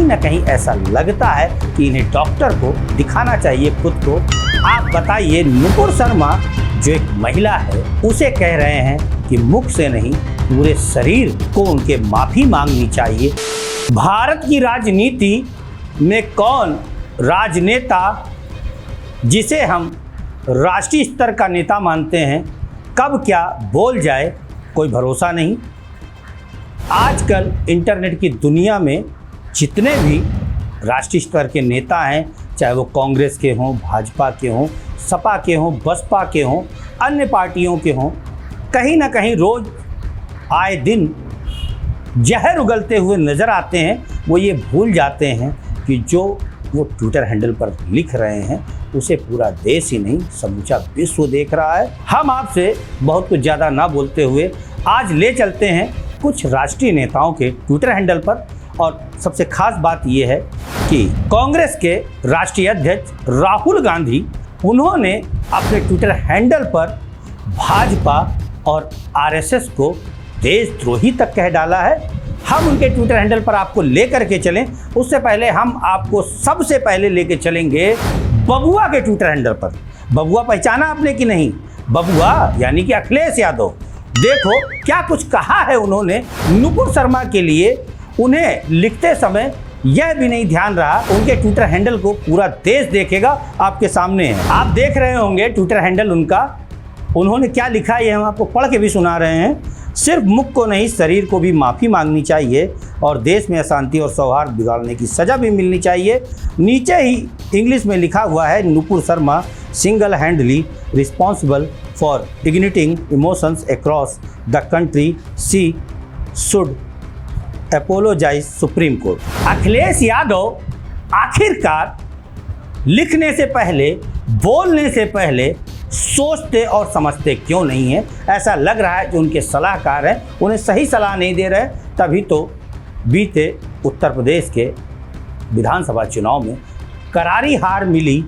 न कहीं ऐसा लगता है कि इन्हें डॉक्टर को दिखाना चाहिए खुद को। आप बताइए, नुपुर शर्मा जो एक महिला है उसे कह रहे हैं कि मुख से नहीं पूरे शरीर को उनके माफी मांगनी चाहिए। भारत की राजनीति में कौन राजनेता जिसे हम राष्ट्रीय स्तर का नेता मानते हैं कब क्या बोल जाए कोई भरोसा नहीं। आजकल इंटरनेट की दुनिया में जितने भी राष्ट्रीय स्तर के नेता हैं, चाहे वो कांग्रेस के हों, भाजपा के हों, सपा के हों, बसपा के हों, अन्य पार्टियों के हों, कहीं ना कहीं रोज आए दिन जहर उगलते हुए नज़र आते हैं। वो ये भूल जाते हैं कि जो वो ट्विटर हैंडल पर लिख रहे हैं उसे पूरा देश ही नहीं समूचा विश्व देख रहा है। हम आपसे बहुत कुछ ज़्यादा ना बोलते हुए आज ले चलते हैं कुछ राष्ट्रीय नेताओं के ट्विटर हैंडल पर। और सबसे खास बात यह है कि कांग्रेस के राष्ट्रीय अध्यक्ष राहुल गांधी, उन्होंने अपने ट्विटर हैंडल पर भाजपा और आरएसएस को देशद्रोही तक कह डाला है। हम उनके ट्विटर हैंडल पर आपको लेकर के चलें, उससे पहले हम आपको सबसे पहले लेके चलेंगे बबुआ के ट्विटर हैंडल पर। बबुआ पहचाना आपने कि नहीं? बबुआ यानी कि अखिलेश यादव। देखो क्या कुछ कहा है उन्होंने नुपुर शर्मा के लिए। उन्हें लिखते समय यह भी नहीं ध्यान रहा, उनके ट्विटर हैंडल को पूरा देश देखेगा। आपके सामने है, आप देख रहे होंगे ट्विटर हैंडल उनका। उन्होंने क्या लिखा है हम आपको पढ़ के भी सुना रहे हैं। सिर्फ मुख को नहीं शरीर को भी माफ़ी मांगनी चाहिए और देश में अशांति और सौहार्द बिगाड़ने की सज़ा भी मिलनी चाहिए। नीचे ही इंग्लिश में लिखा हुआ है, Nupur Sharma single handedly responsible for igniting emotions across the country, she should apologise supreme court. Akhilesh Yadav आखिरकार लिखने से पहले, बोलने से पहले सोचते और समझते क्यों नहीं है? ऐसा लग रहा है कि उनके सलाहकार हैं उन्हें सही सलाह नहीं दे रहे। तभी तो बीते उत्तर प्रदेश के विधानसभा चुनाव में करारी हार मिली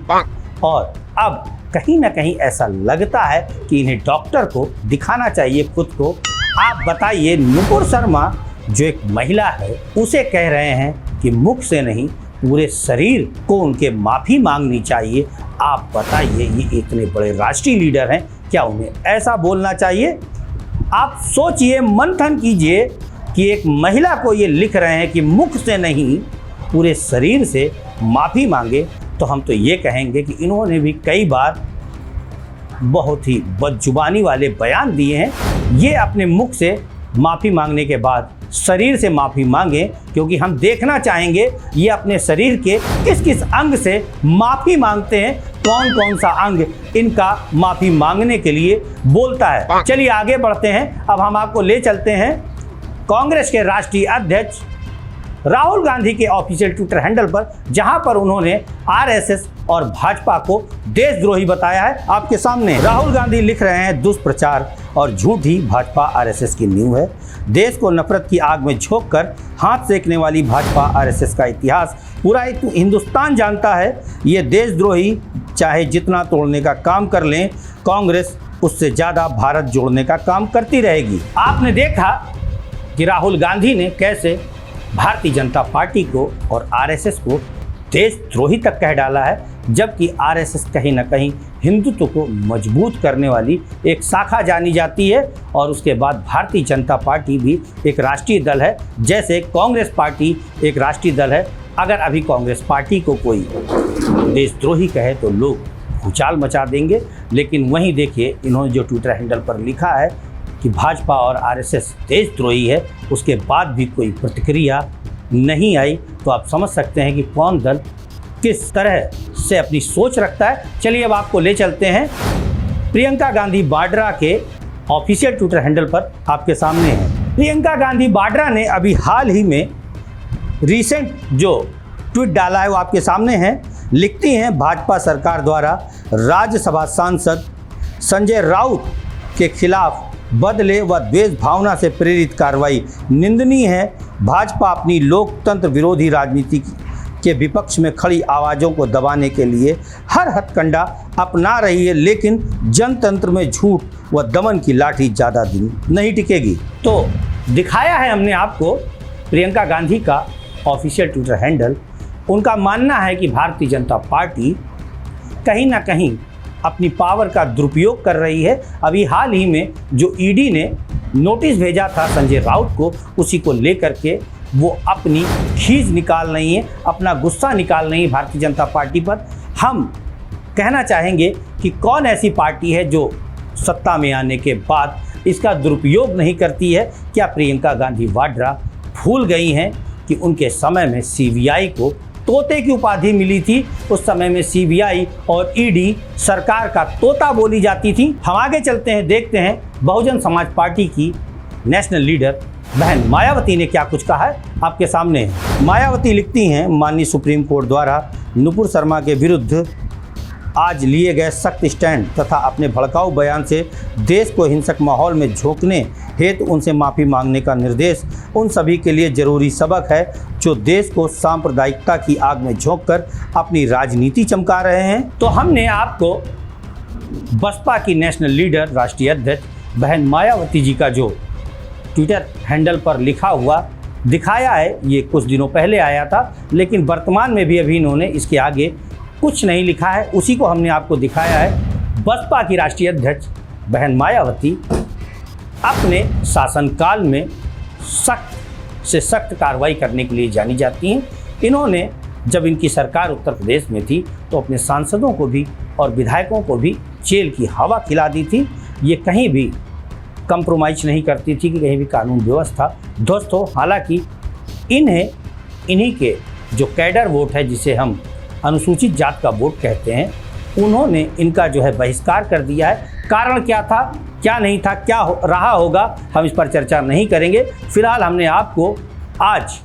और अब कहीं ना कहीं ऐसा लगता है कि इन्हें डॉक्टर को दिखाना चाहिए खुद को। आप बताइए, नुपुर शर्मा जो एक महिला है उसे कह रहे हैं कि मुख से नहीं पूरे शरीर को उनके माफ़ी मांगनी चाहिए। आप बताइए, ये इतने बड़े राष्ट्रीय लीडर हैं, क्या उन्हें ऐसा बोलना चाहिए? आप सोचिए, मंथन कीजिए कि एक महिला को ये लिख रहे हैं कि मुख से नहीं पूरे शरीर से माफ़ी मांगे, तो हम तो ये कहेंगे कि इन्होंने भी कई बार बहुत ही बदजुबानी वाले बयान दिए हैं। ये अपने मुख से माफ़ी मांगने के बाद शरीर से माफ़ी मांगे, क्योंकि हम देखना चाहेंगे ये अपने शरीर के किस किस अंग से माफ़ी मांगते हैं, कौन कौन सा अंग इनका माफ़ी मांगने के लिए बोलता है। चलिए आगे बढ़ते हैं। अब हम आपको ले चलते हैं कांग्रेस के राष्ट्रीय अध्यक्ष राहुल गांधी के ऑफिशियल ट्विटर हैंडल पर, जहां पर उन्होंने आरएसएस और भाजपा को देशद्रोही बताया है। आपके सामने राहुल गांधी लिख रहे हैं, दुष्प्रचार और झूठ ही भाजपा आरएसएस की नींव है। देश को नफरत की आग में झोंककर हाथ सेकने वाली भाजपा आरएसएस का इतिहास पूरा हिंदुस्तान जानता है। ये देशद्रोही चाहे जितना तोड़ने का काम कर लें, कांग्रेस उससे ज़्यादा भारत जोड़ने का काम करती रहेगी। आपने देखा कि राहुल गांधी ने कैसे भारतीय जनता पार्टी को और आरएसएस को देशद्रोही तक कह डाला है, जबकि आरएसएस कहीं ना कहीं हिंदुत्व को मजबूत करने वाली एक शाखा जानी जाती है। और उसके बाद भारतीय जनता पार्टी भी एक राष्ट्रीय दल है, जैसे कांग्रेस पार्टी एक राष्ट्रीय दल है। अगर अभी कांग्रेस पार्टी को कोई देशद्रोही कहे तो लोग भूचाल मचा देंगे, लेकिन वहीं देखिए इन्होंने जो ट्विटर हैंडल पर लिखा है कि भाजपा और आरएसएस देशद्रोही है, उसके बाद भी कोई प्रतिक्रिया नहीं आई, तो आप समझ सकते हैं कि कौन दल किस तरह से अपनी सोच रखता है। चलिए अब आपको ले चलते हैं प्रियंका गांधी वाड्रा के ऑफिशियल ट्विटर हैंडल पर। आपके सामने है प्रियंका गांधी वाड्रा ने अभी हाल ही में रिसेंट जो ट्वीट डाला है वो आपके सामने है। लिखती हैं, भाजपा सरकार द्वारा राज्यसभा सांसद संजय राउत के खिलाफ बदले व द्वेष भावना से प्रेरित कार्रवाई निंदनीय है। भाजपा अपनी लोकतंत्र विरोधी राजनीति के विपक्ष में खड़ी आवाज़ों को दबाने के लिए हर हथकंडा अपना रही है, लेकिन जनतंत्र में झूठ व दमन की लाठी ज़्यादा दिन नहीं टिकेगी। तो दिखाया है हमने आपको प्रियंका गांधी का ऑफिशियल ट्विटर हैंडल। उनका मानना है कि भारतीय जनता पार्टी कहीं ना कहीं अपनी पावर का दुरुपयोग कर रही है। अभी हाल ही में जो ईडी ने नोटिस भेजा था संजय राउत को, उसी को लेकर के वो अपनी खीज निकाल रही है, अपना गुस्सा निकाल रही है भारतीय जनता पार्टी पर। हम कहना चाहेंगे कि कौन ऐसी पार्टी है जो सत्ता में आने के बाद इसका दुरुपयोग नहीं करती है। क्या प्रियंका गांधी वाड्रा भूल गई हैं कि उनके समय में सीबीआई को तोते की उपाधि मिली थी? उस समय में सीबीआई और ईडी सरकार का तोता बोली जाती थी। हम आगे चलते हैं, देखते हैं बहुजन समाज पार्टी की नेशनल लीडर बहन मायावती ने क्या कुछ कहा है, आपके सामने है। मायावती लिखती हैं, माननीय सुप्रीम कोर्ट द्वारा नुपुर शर्मा के विरुद्ध आज लिए गए सख्त स्टैंड तथा अपने भड़काऊ बयान से देश को हिंसक माहौल में झोंकने हेतु उनसे माफ़ी मांगने का निर्देश उन सभी के लिए जरूरी सबक है जो देश को सांप्रदायिकता की आग में झोंककर अपनी राजनीति चमका रहे हैं। तो हमने आपको बसपा की नेशनल लीडर, राष्ट्रीय अध्यक्ष बहन मायावती जी का जो ट्विटर हैंडल पर लिखा हुआ दिखाया है। ये कुछ दिनों पहले आया था, लेकिन वर्तमान में भी अभी इन्होंने इसके आगे कुछ नहीं लिखा है, उसी को हमने आपको दिखाया है। बसपा की राष्ट्रीय अध्यक्ष बहन मायावती अपने शासनकाल में सख्त से सख्त कार्रवाई करने के लिए जानी जाती हैं। इन्होंने जब इनकी सरकार उत्तर प्रदेश में थी तो अपने सांसदों को भी और विधायकों को भी जेल की हवा खिला दी थी। ये कहीं भी कंप्रोमाइज़ नहीं करती थी कि कहीं भी कानून व्यवस्था ध्वस्त हो। हालांकि इन्हीं के जो कैडर वोट है, जिसे हम अनुसूचित जात का वोट कहते हैं, उन्होंने इनका जो है बहिष्कार कर दिया है। कारण क्या था, क्या नहीं था, क्या रहा होगा, हम इस पर चर्चा नहीं करेंगे। फिलहाल हमने आपको आज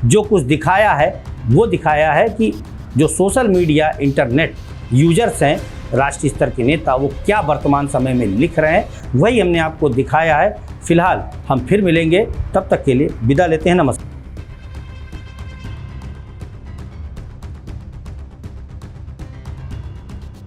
जो कुछ दिखाया है वो दिखाया है कि जो सोशल मीडिया इंटरनेट यूजर्स हैं, राष्ट्रीय स्तर के नेता, वो क्या वर्तमान समय में लिख रहे हैं, वही हमने आपको दिखाया है। फिलहाल हम फिर मिलेंगे, तब तक के लिए विदा लेते हैं। नमस्कार।